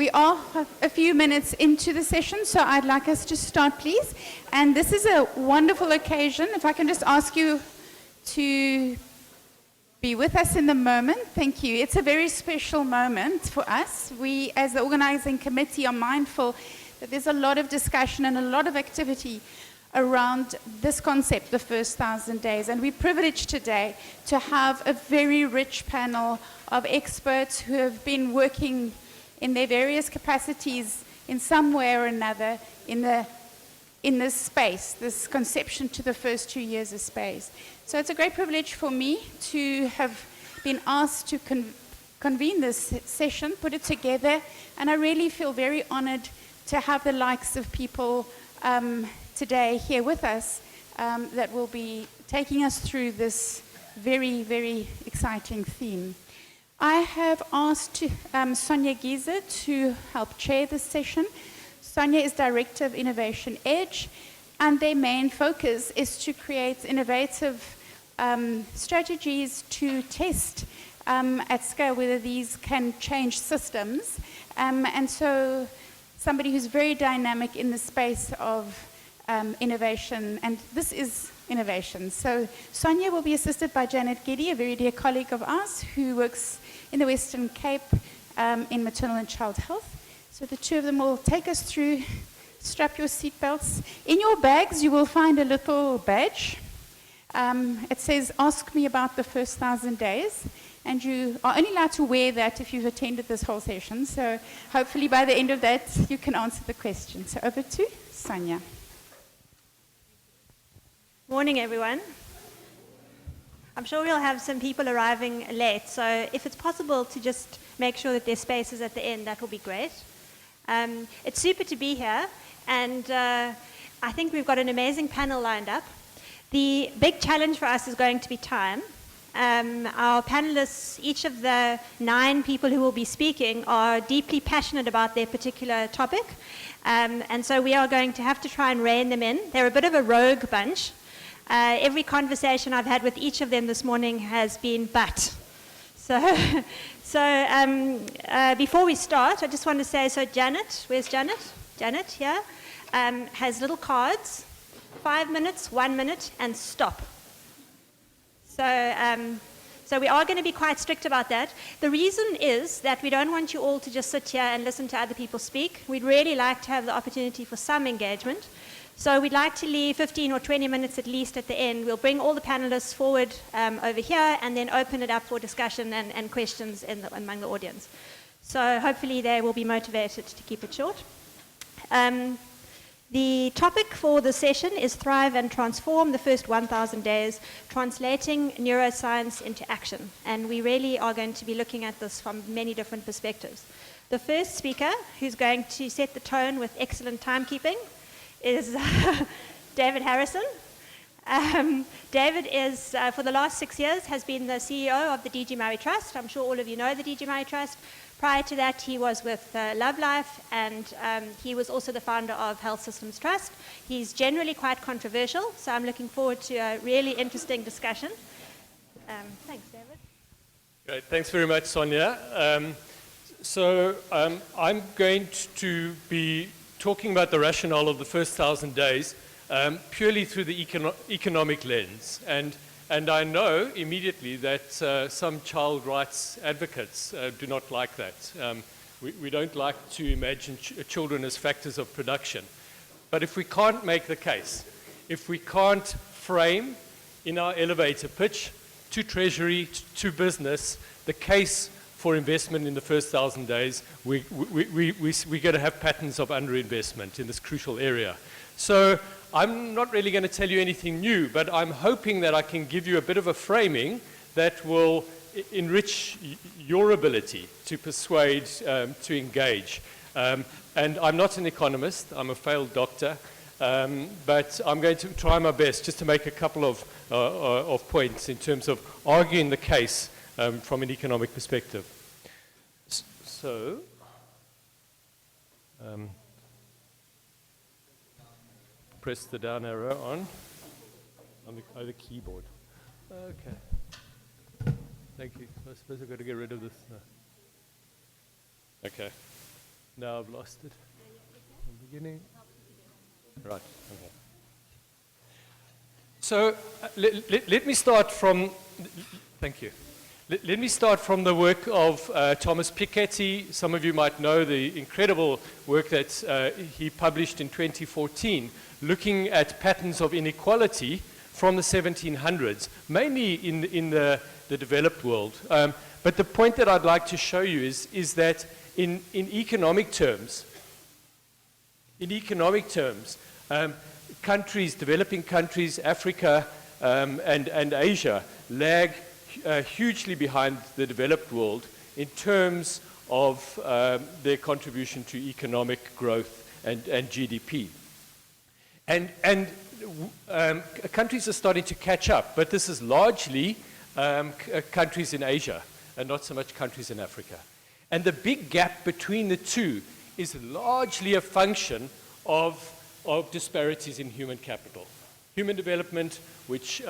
We are a few minutes into the session, so I'd like us to start, please. And this is a wonderful occasion. If I can just ask you to be with us in the moment. Thank you. It's a very special moment for us. We, as the organizing committee, are mindful that there's a lot of discussion and a lot of activity around this concept, the first 1,000 days. And we're privileged today to have a very rich panel of experts who have been working in their various capacities in some way or another in this space, this conception to the first 2 years of space. So it's a great privilege for me to have been asked to convene this session, put it together, and I really feel very honored to have the likes of people today here with us that will be taking us through this very, very exciting theme. I have asked Sonia Giese to help chair this session. Sonia is Director of Innovation Edge, and their main focus is to create innovative strategies to test at scale whether these can change systems. And so somebody who's very dynamic in the space of innovation, and this is innovation. So Sonia will be assisted by Janet Giddy, a very dear colleague of ours who works in the Western Cape in maternal and child health. So the two of them will take us through. Strap your seatbelts. In your bags, you will find a little badge. It says, "Ask me about the first 1,000 days." And you are only allowed to wear that if you've attended this whole session. So hopefully by the end of that, you can answer the question. So over to Sonia. Morning, everyone. I'm sure we'll have some people arriving late, so if it's possible to just make sure that there's spaces at the end, that will be great. It's super to be here, and I think we've got an amazing panel lined up. The big challenge for us is going to be time. Our panelists, each of the 9 people who will be speaking, are deeply passionate about their particular topic, and so we are going to have to try and rein them in. They're a bit of a rogue bunch. Every conversation I've had with each of them this morning has been but. Before we start, I just want to say, so Janet, where's Janet? Janet here, has little cards, 5 minutes, 1 minute, and stop. So we are going to be quite strict about that. The reason is that we don't want you all to just sit here and listen to other people speak. We'd really like to have the opportunity for some engagement. So we'd like to leave 15 or 20 minutes at least at the end. We'll bring all the panelists forward over here and then open it up for discussion and questions among the audience. So hopefully they will be motivated to keep it short. The topic for the session is Thrive and Transform, the first 1,000 days, translating neuroscience into action. And we really are going to be looking at this from many different perspectives. The first speaker, who's going to set the tone with excellent timekeeping, is David Harrison. David is, for the last 6 years, has been the CEO of the D.G. Murray Trust. I'm sure all of you know the D.G. Murray Trust. Prior to that, he was with Love Life, and he was also the founder of Health Systems Trust. He's generally quite controversial, so I'm looking forward to a really interesting discussion. Thanks, David. Great, thanks very much, Sonia. I'm going to be talking about the rationale of the first 1,000 days purely through the economic lens. And I know immediately that some child rights advocates do not like that. We don't like to imagine children as factors of production. But if we can't make the case, if we can't frame in our elevator pitch to Treasury, to business, the case for investment in the first 1,000 days, we're going to have patterns of underinvestment in this crucial area. So I'm not really going to tell you anything new, but I'm hoping that I can give you a bit of a framing that will enrich your ability to persuade, to engage. And I'm not an economist, I'm a failed doctor, but I'm going to try my best just to make a couple of points in terms of arguing the case from an economic perspective. Press the down arrow on the keyboard. Okay. Thank you. I suppose I've got to get rid of this. Okay. Now I've lost it. From the beginning. Right. Okay. So let me start from. Thank you. Let me start from the work of Thomas Piketty. Some of you might know the incredible work that he published in 2014, looking at patterns of inequality from the 1700s, mainly in the developed world. But the point that I'd like to show you is that in economic terms, countries, developing countries, Africa and Asia, lag hugely behind the developed world in terms of their contribution to economic growth and GDP. And countries are starting to catch up, but this is largely countries in Asia and not so much countries in Africa. And the big gap between the two is largely a function of disparities in human capital. Human development, which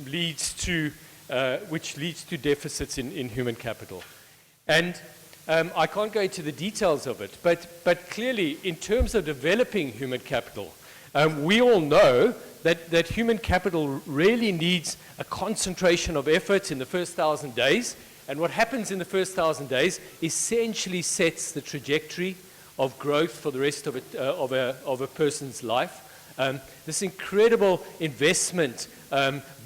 leads to deficits in human capital. And I can't go into the details of it, but clearly in terms of developing human capital, we all know that human capital really needs a concentration of effort in the first 1,000 days. And what happens in the first 1,000 days essentially sets the trajectory of growth for the rest of a person's life. This incredible investment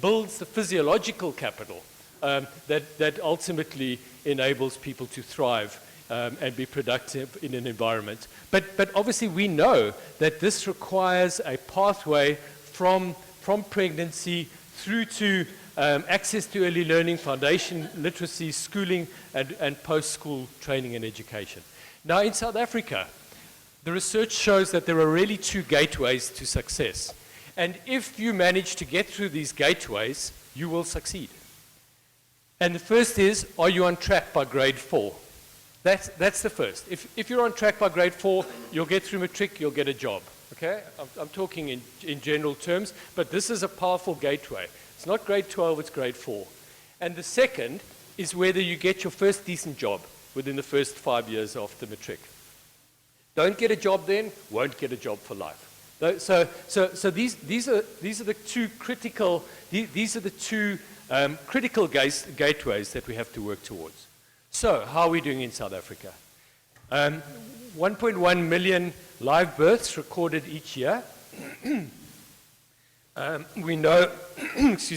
builds the physiological capital that ultimately enables people to thrive and be productive in an environment. But obviously we know that this requires a pathway from pregnancy through to access to early learning, foundation literacy, schooling, and post-school training and education. Now in South Africa, the research shows that there are really two gateways to success. And if you manage to get through these gateways, you will succeed. And the first is, are you on track by grade 4? That's the first. If you're on track by grade 4, you'll get through matric, you'll get a job. Okay? I'm talking in general terms, but this is a powerful gateway. It's not grade 12, it's grade 4. And the second is whether you get your first decent job within the first 5 years after matric. Don't get a job then, won't get a job for life. So these are the two critical gateways that we have to work towards. So how are we doing in South Africa? 1.1 million live births recorded each year. We know,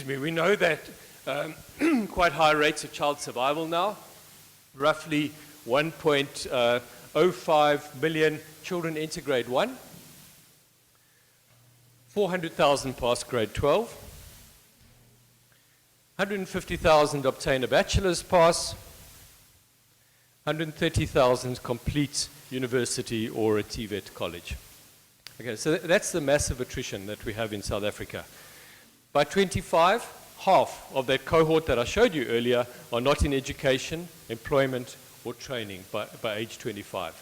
we know that quite high rates of child survival now. Roughly 1.05 million children enter grade 1. 400,000 pass grade 12. 150,000 obtain a bachelor's pass. 130,000 complete university or a TVET college. Okay, so that's the massive attrition that we have in South Africa. By 25, half of that cohort that I showed you earlier are not in education, employment, or training by age 25.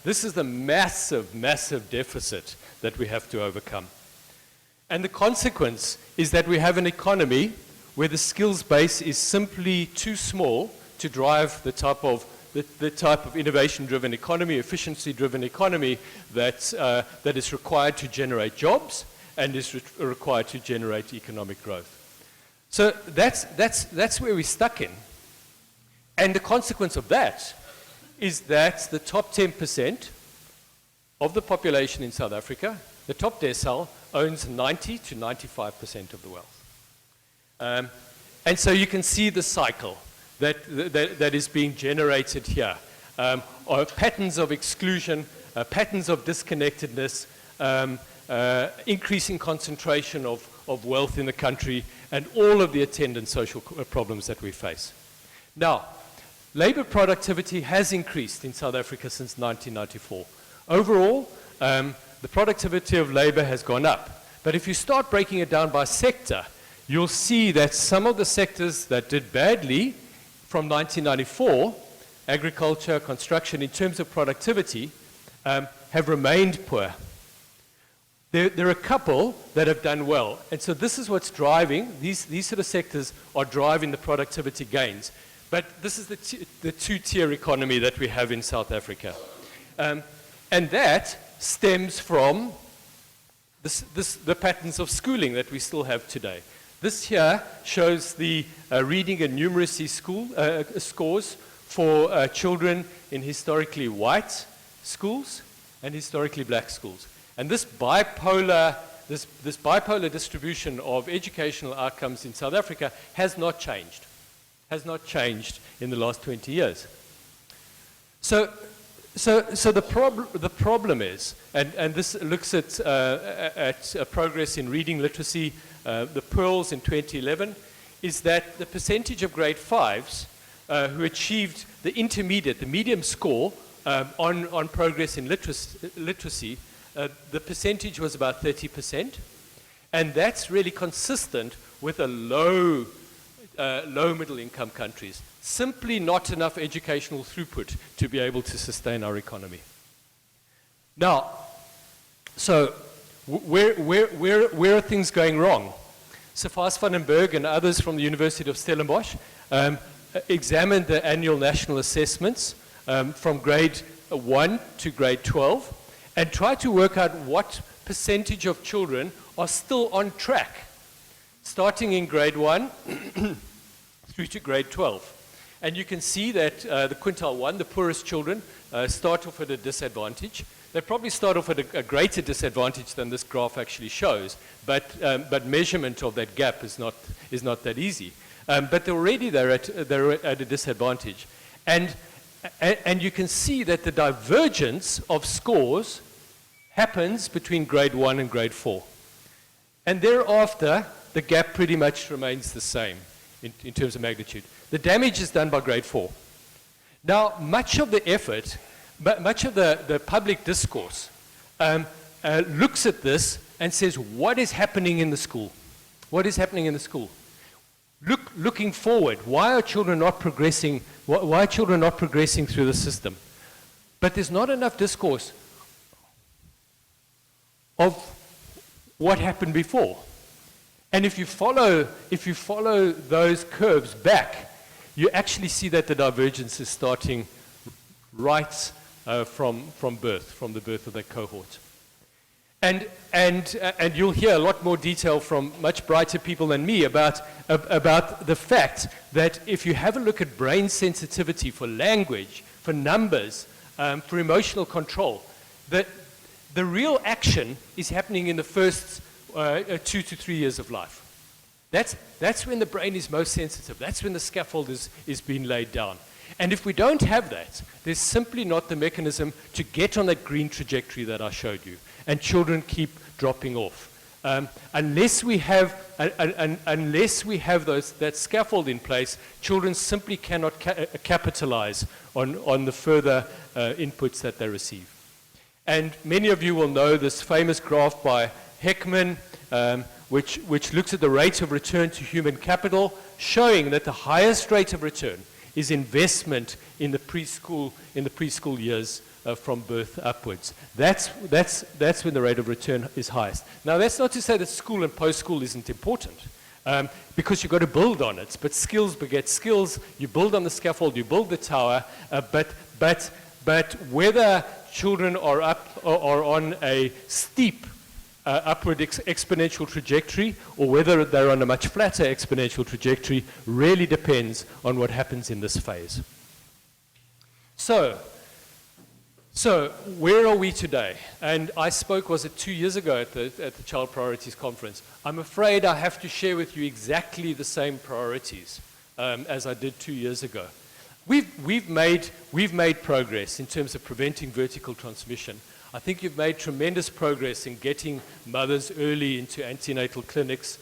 This is the massive, massive deficit that we have to overcome. And the consequence is that we have an economy where the skills base is simply too small to drive the type of innovation-driven economy, efficiency-driven economy that is required to generate jobs and is required to generate economic growth. So that's where we're stuck in. And the consequence of that is that the top 10% of the population in South Africa, the top decile, owns 90 to 95% of the wealth. And so you can see the cycle that is being generated here. Patterns of exclusion, patterns of disconnectedness, increasing concentration of wealth in the country, and all of the attendant social problems that we face. Now, labor productivity has increased in South Africa since 1994. Overall, the productivity of labor has gone up. But if you start breaking it down by sector, you'll see that some of the sectors that did badly from 1994, agriculture, construction, in terms of productivity, have remained poor. There are a couple that have done well. And so this is what's driving, these sort of sectors are driving the productivity gains. But this is the two-tier economy that we have in South Africa. And that stems from the patterns of schooling that we still have today. This here shows the reading and numeracy scores for children in historically white schools and historically black schools. And this bipolar distribution of educational outcomes in South Africa has not changed in the last 20 years. So the problem is, and this looks at progress in reading literacy, the Pearls in 2011, is that the percentage of grade 5s who achieved the intermediate, the medium score on progress in literacy, the percentage was about 30%, and that's really consistent with a low middle income countries. Simply not enough educational throughput to be able to sustain our economy. Now, so where are things going wrong? So Fas van den Berg and others from the University of Stellenbosch examined the annual national assessments from grade 1 to grade 12 and tried to work out what percentage of children are still on track, starting in grade 1 through to grade 12. And you can see that the quintile 1, the poorest children, start off at a disadvantage. They probably start off at a greater disadvantage than this graph actually shows, but measurement of that gap is not that easy. But already they're at a disadvantage. And you can see that the divergence of scores happens between grade 1 and grade 4. And thereafter, the gap pretty much remains the same in terms of magnitude. The damage is done by grade 4. Now, much of the effort, much of the public discourse looks at this and says, what is happening in the school? What is happening in the school? Looking forward, why are children not progressing? Why are children not progressing through the system? But there's not enough discourse of what happened before. And if you follow those curves back, you actually see that the divergence is starting right from the birth of that cohort. And you'll hear a lot more detail from much brighter people than me about the fact that if you have a look at brain sensitivity for language, for numbers, for emotional control, that the real action is happening in the first 2 to 3 years of life. That's when the brain is most sensitive. That's when the scaffold is being laid down. And if we don't have that, there's simply not the mechanism to get on that green trajectory that I showed you. And children keep dropping off. Unless we have that scaffold in place, children simply cannot capitalize on the further inputs that they receive. And many of you will know this famous graph by Heckman, which looks at the rate of return to human capital, showing that the highest rate of return is investment in the preschool years from birth upwards. That's when the rate of return is highest. Now, that's not to say that school and post-school isn't important, because you've got to build on it. But skills beget skills. You build on the scaffold, you build the tower. But whether children are on a steep upward exponential trajectory, or whether they're on a much flatter exponential trajectory, really depends on what happens in this phase. So where are we today? And I spoke, was it 2 years ago at the Child Priorities Conference? I'm afraid I have to share with you exactly the same priorities as I did 2 years ago. We've made progress in terms of preventing vertical transmission. I think you've made tremendous progress in getting mothers early into antenatal clinics,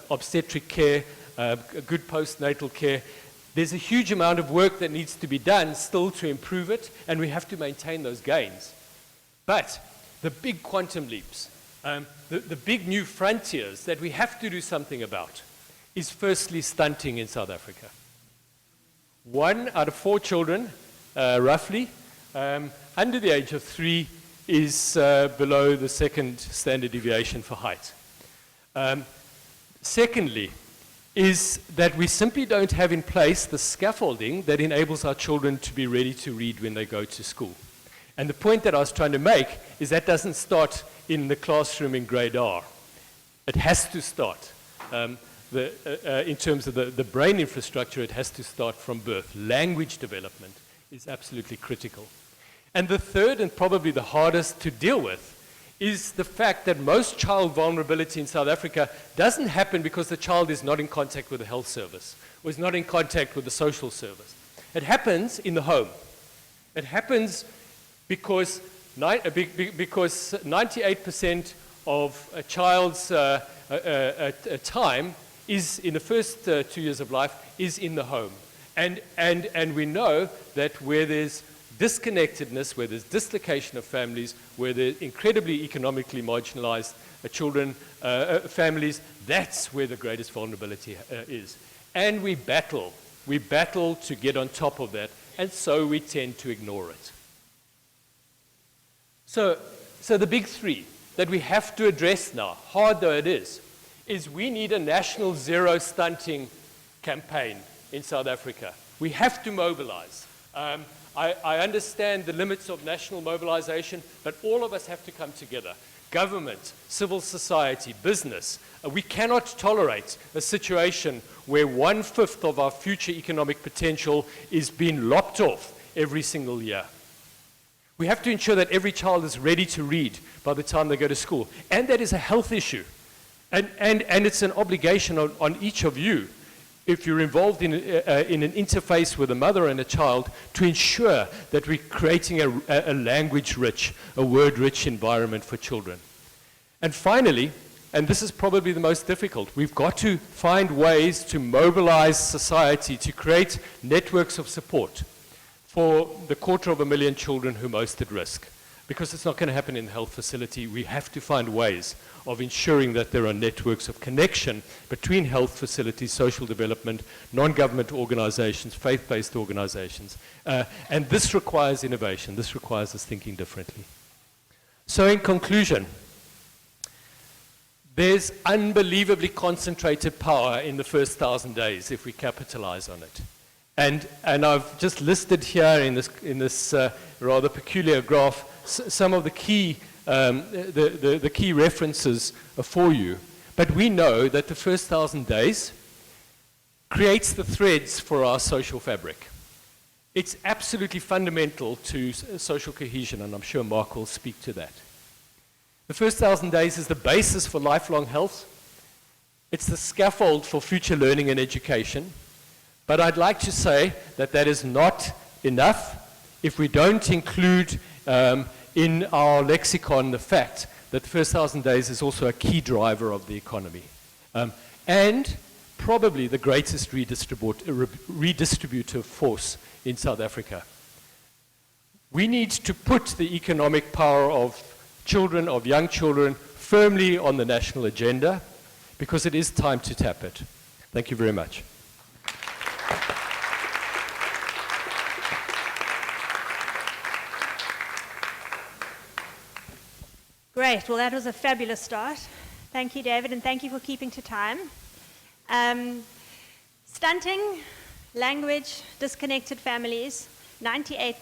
obstetric care, good postnatal care. There's a huge amount of work that needs to be done still to improve it, and we have to maintain those gains. But the big quantum leaps, the big new frontiers that we have to do something about is firstly stunting in South Africa. 1 out of 4 children, roughly, under the age of 3 is below the second standard deviation for height. Secondly, is that we simply don't have in place the scaffolding that enables our children to be ready to read when they go to school. And the point that I was trying to make is that doesn't start in the classroom in grade R. It has to start. In terms of the brain infrastructure, it has to start from birth. Language development is absolutely critical. And the third, and probably the hardest to deal with, is the fact that most child vulnerability in South Africa doesn't happen because the child is not in contact with the health service or is not in contact with the social service. It happens in the home. It happens because 98% of a child's time is in the first 2 years of life is in the home. And we know that where there's disconnectedness, where there's dislocation of families, where there's incredibly economically marginalized families, that's where the greatest vulnerability is. And we battle to get on top of that, and so we tend to ignore it. So the big three that we have to address now, hard though it is we need a national zero stunting campaign in South Africa. We have to mobilize. I understand the limits of national mobilization, but all of us have to come together. Government, civil society, business. We cannot tolerate a situation where 1/5 of our future economic potential is being lopped off every single year. We have to ensure that every child is ready to read by the time they go to school. And that is a health issue. And it's an obligation on each of you, if you're involved in an interface with a mother and a child, to ensure that we're creating a language-rich, a word-rich environment for children. And finally, and this is probably the most difficult, we've got to find ways to mobilize society to create networks of support for the 250,000 children who are most at risk. Because it's not going to happen in the health facility, we have to find ways of ensuring that there are networks of connection between health facilities, social development, non-government organizations, faith-based organizations. And this requires innovation. This requires us thinking differently. So in conclusion, there's unbelievably concentrated power in the first 1,000 days if we capitalize on it. And I've just listed here in this rather peculiar graph some of the key references for you. But we know that the first 1,000 days creates the threads for our social fabric. It's absolutely fundamental to social cohesion, and I'm sure Mark will speak to that. The first 1,000 days is the basis for lifelong health. It's the scaffold for future learning and education. But I'd like to say that that is not enough if we don't include in our lexicon the fact that the first 1,000 days is also a key driver of the economy. And probably the greatest redistributive force in South Africa. We need to put the economic power of children, of young children, firmly on the national agenda, because it is time to tap it. Thank you very much. Great. Well, that was a fabulous start. Thank you, David, and thank you for keeping to time. Stunting, language, disconnected families, 98%